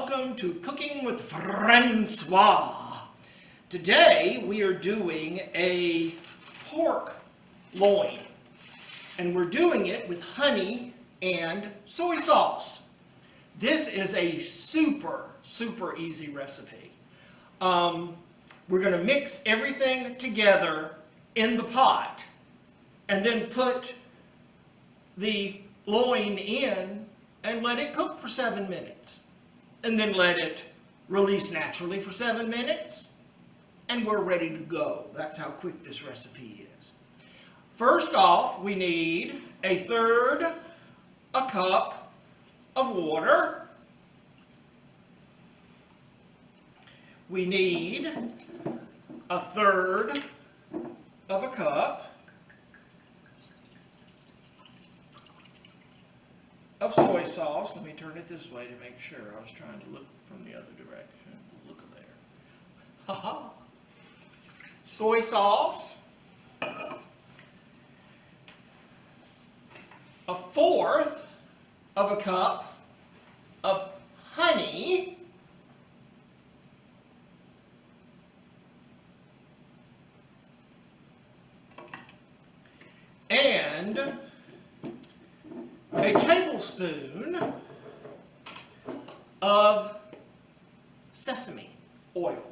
welcome to Cooking with Francois. Today we are doing a pork loin, and we're doing it with honey and soy sauce. This is a super easy recipe. We're going to mix everything together in the pot and then put the loin in and let it cook for 7 minutes. And then let it release naturally for 7 minutes. And we're ready to go. That's how quick this recipe is. First off, we need 1/3 cup of water. We need 1/3 cup of soy sauce. Let me turn it this way to make sure. I was trying to look from the other direction. Look there. Haha. Soy sauce. 1/4 cup of honey. And a tablespoon of sesame oil.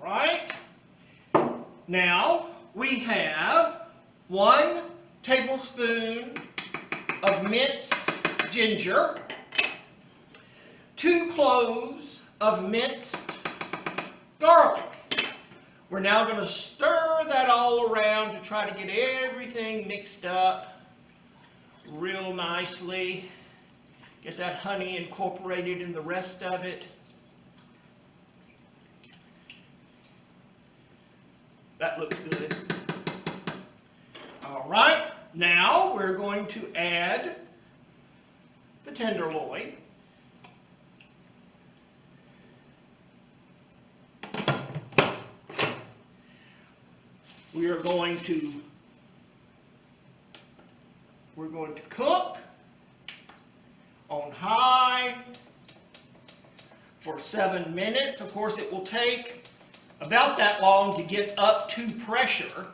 Right. Now we have 1 tablespoon of minced ginger, 2 cloves of minced garlic. We're now going to stir that all around to try to get everything mixed up real nicely. Get that honey incorporated in the rest of it. That looks good. All right, now we're going to add the tenderloin. We're going to cook on high for 7 minutes. Of course, it will take about that long to get up to pressure,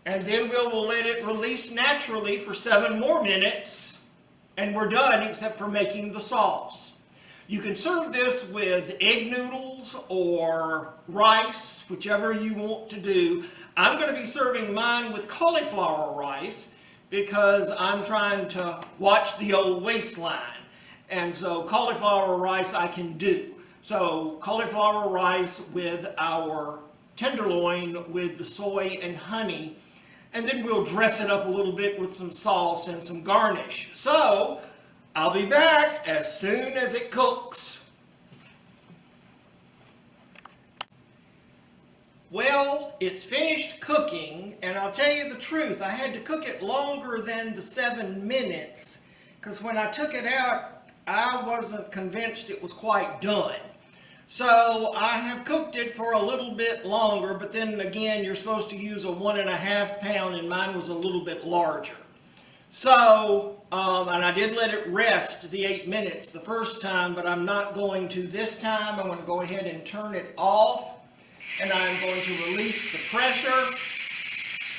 and then we'll let it release naturally for 7 more minutes, and we're done except for making the sauce. You can serve this with egg noodles or rice, whichever you want to do. I'm going to be serving mine with cauliflower rice because I'm trying to watch the old waistline, and so cauliflower rice I can do. So cauliflower rice with our tenderloin with the soy and honey, and then we'll dress it up a little bit with some sauce and some garnish. So I'll be back as soon as it cooks. Well, it's finished cooking, and I'll tell you the truth, I had to cook it longer than the 7 minutes because when I took it out, I wasn't convinced it was quite done. So I have cooked it for a little bit longer, but then again, you're supposed to use a 1.5 pound, and mine was a little bit larger. So, and I did let it rest the 8 minutes the first time, but I'm not going to this time. I'm going to go ahead and turn it off, and I'm going to release the pressure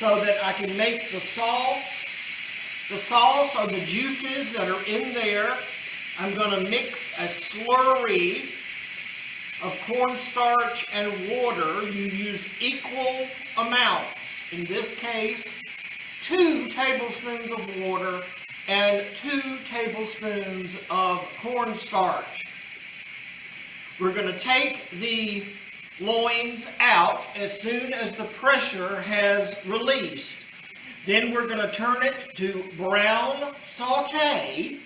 so that I can make the sauce. The sauce are the juices that are in there. I'm going to mix a slurry of cornstarch and water. You use equal amounts. In this case, 2 tablespoons of water and 2 tablespoons of cornstarch. We're going to take the loins out as soon as the pressure has released. Then we're going to turn it to brown saute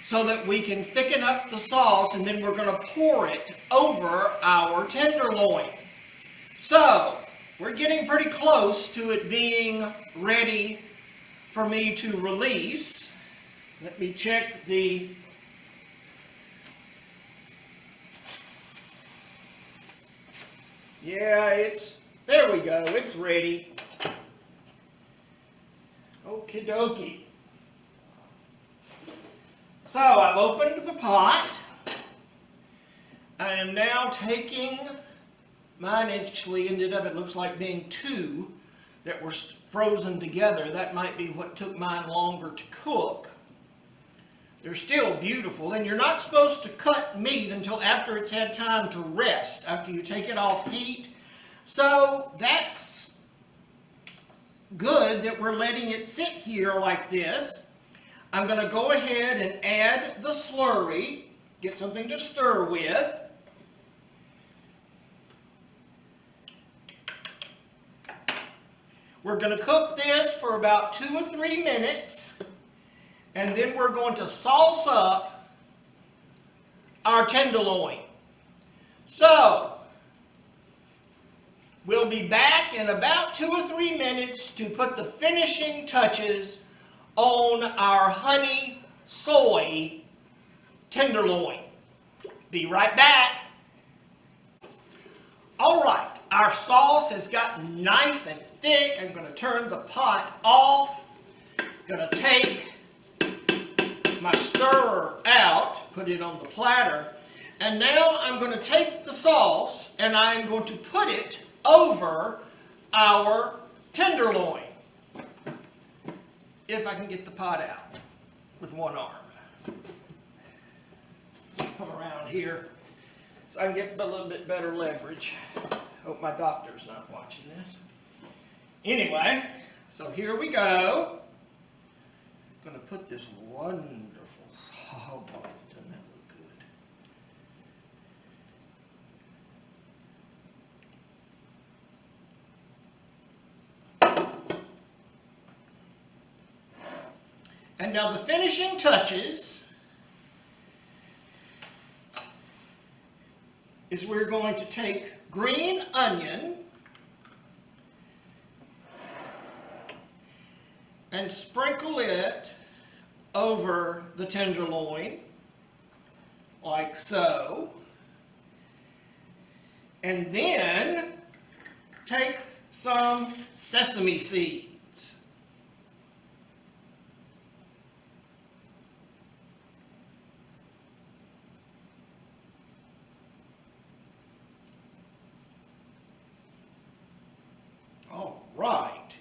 so that we can thicken up the sauce, and then we're going to pour it over our tenderloin. So, we're getting pretty close to it being ready for me to release. Let me check the... Yeah, there we go, it's ready. Okie dokie. So I've opened the pot. I am now taking, mine actually ended up, it looks like being two that were frozen together. That might be what took mine longer to cook. They're still beautiful, and you're not supposed to cut meat until after it's had time to rest, after you take it off heat. So that's good that we're letting it sit here like this. I'm going to go ahead and add the slurry, get something to stir with. We're going to cook this for about 2 or 3 minutes, and then we're going to sauce up our tenderloin. So, we'll be back in about 2 or 3 minutes to put the finishing touches on our honey soy tenderloin. Be right back. All right, our sauce has gotten nice and thick. I'm going to turn the pot off. Going to take my stirrer out, put it on the platter, and now I'm going to take the sauce and I'm going to put it over our tenderloin. If I can get the pot out with one arm. Come around here so I can get a little bit better leverage. Hope my doctor's not watching this. Anyway, so here we go. I'm going to put this wonderful, oh boy, doesn't that look good. And now the finishing touches is we're going to take green onion and sprinkle it over the tenderloin, like so. And then take some sesame seeds. All right.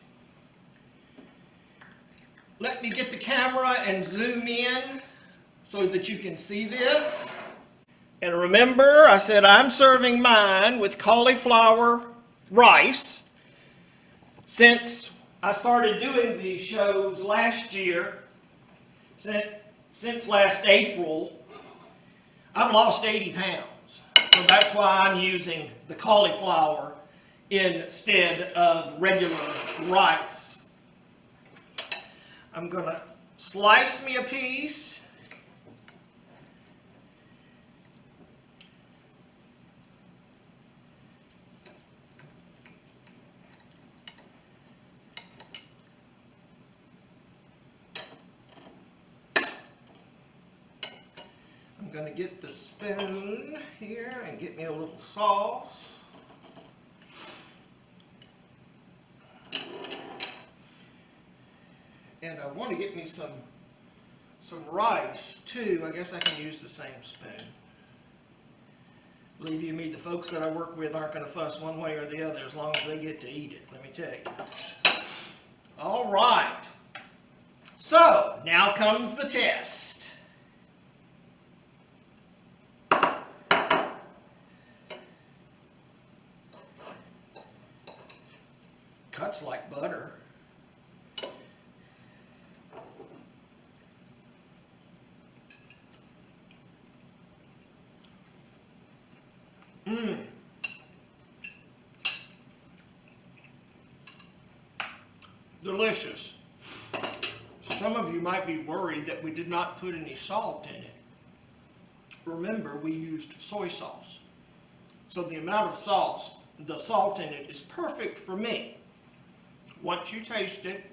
Let me get the camera and zoom in so that you can see this. And remember, I said I'm serving mine with cauliflower rice. Since I started doing these shows last year, since last April, I've lost 80 pounds. So that's why I'm using the cauliflower instead of regular rice. I'm going to slice me a piece. I'm going to get the spoon here and get me a little sauce. And I want to get me some rice too. I guess I can use the same spoon. Believe you me, the folks that I work with aren't going to fuss one way or the other as long as they get to eat it, let me tell you. All right. So, now comes the test. Cuts like butter. Mmm. Delicious. Some of you might be worried that we did not put any salt in it. Remember, we used soy sauce. So the amount of sauce, the salt in it is perfect for me. Once you taste it,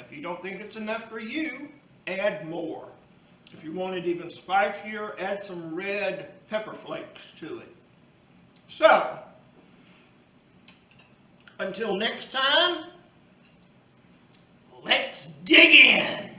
if you don't think it's enough for you, add more. If you want it even spicier, add some red pepper flakes to it. So, until next time, let's dig in.